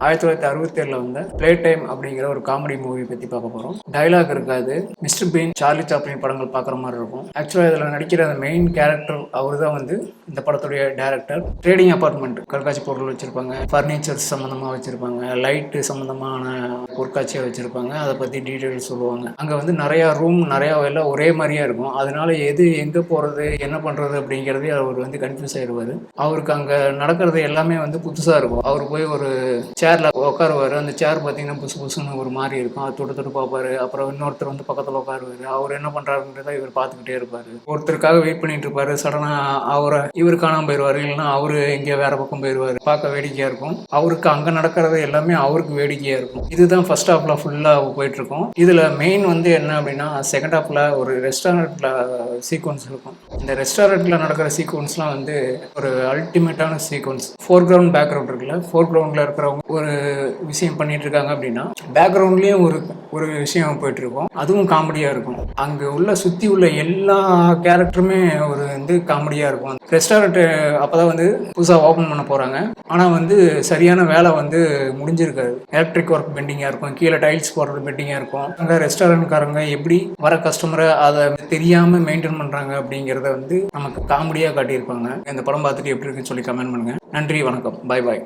1967 வந்த play time அப்படிங்கிற ஒரு காமெடி மூவி பற்றி பார்க்க போகிறோம். டைலாக் இருக்காது. மிஸ்டர் பீன், சார்லி சாப்ளின் படங்கள் பார்க்குற மாதிரி இருக்கும். ஆக்சுவலாக இதில் நடிக்கிற அந்த மெயின் கேரக்டர் அவர் தான் வந்து இந்த படத்துடைய டேரக்டர். ட்ரேடிங் அப்பார்ட்மெண்ட், கண்காட்சி பொருள் வச்சுருப்பாங்க, ஃபர்னிச்சர்ஸ் சம்மந்தமாக வச்சுருப்பாங்க, லைட்டு சம்மந்தமான பொருட்காட்சியாக வச்சுருப்பாங்க. அதை பற்றி டீட்டெயில்ஸ் சொல்லுவாங்க. அங்கே வந்து நிறையா ரூம், நிறையா எல்லாம் ஒரே மாதிரியா இருக்கும். அதனால எது எங்கே போகிறது, என்ன பண்ணுறது அப்படிங்கிறதே அவர் வந்து கன்ஃபியூஸ் ஆயிடுவார். அவருக்கு அங்கே நடக்கிறது எல்லாமே வந்து புதுசாக இருக்கும். அவர் போய் ஒரு சேரில் உட்காருவார். அந்த சேர் பார்த்தீங்கன்னா புதுசு புதுசுன்னு ஒரு மாதிரி இருக்கும். அதை தொட்டு தொட்டு பார்ப்பாரு. அப்புறம் இன்னொருத்தர் வந்து பக்கத்தில் உட்காருவார். அவர் என்ன பண்ணுறாருன்றதை இவர் பார்த்துக்கிட்டே இருப்பார். ஒருத்தருக்காக வெயிட் பண்ணிட்டு இருப்பாரு. சடனாக இவர் காணாமல் போயிடுவார். இல்லைன்னா அவரு எங்கேயோ வேற பக்கம் போயிடுவார். பார்க்க வேடிக்கையாக இருக்கும். அவருக்கு அங்கே நடக்கிறது எல்லாமே அவருக்கு வேடிக்கையாக இருக்கும். இதுதான் ஃபர்ஸ்ட் ஹாஃப்ல ஃபுல்லாக போயிட்டு இருக்கும். இதில் மெயின் வந்து என்ன அப்படின்னா, செகண்ட் ஹாஃப்ல ஒரு ரெஸ்டாரண்ட்ல சீக்வன்ஸ் இருக்கும். இந்த ரெஸ்டாரண்ட்ல நடக்கிற சீக்வன்ஸ்லாம் வந்து ஒரு அல்டிமேட்டான சீக்வன்ஸ். ஃபோர் கிரவுண்ட் பேக்ரவுண்ட் இருக்குல்ல, ஃபோர் கிரவுண்டில் இருக்கிறவங்க ஒரு விஷயம் பண்ணிட்டு இருக்காங்க அப்படின்னா பேக்ரவுண்ட்லேயும் ஒரு விஷயம் போயிட்டு இருக்கும். அதுவும் காமெடியாக இருக்கும். அங்கே உள்ள சுற்றி உள்ள எல்லா கேரக்டருமே ஒரு வந்து காமெடியாக இருக்கும். ரெஸ்டாரண்ட்டு அப்போ தான் வந்து புதுசாக ஓப்பன் பண்ண போகிறாங்க. ஆனால் வந்து சரியான வேலை வந்து முடிஞ்சிருக்காது. எலக்ட்ரிக் ஒர்க் பெண்டிங்காக இருக்கும், கீழே டைல்ஸ் போடுறது பெண்டிங்காக இருக்கும். அங்கே ரெஸ்டாரண்ட்காரங்க எப்படி வர கஸ்டமரை அதை தெரியாமல் மெயின்டைன் பண்ணுறாங்க அப்படிங்கிறத வந்து நமக்கு காமெடியாக காட்டியிருப்பாங்க. இந்த படம் பார்த்துட்டு எப்படி இருக்குன்னு சொல்லி கமெண்ட் பண்ணுங்கள். நன்றி, வணக்கம், பாய் பாய்.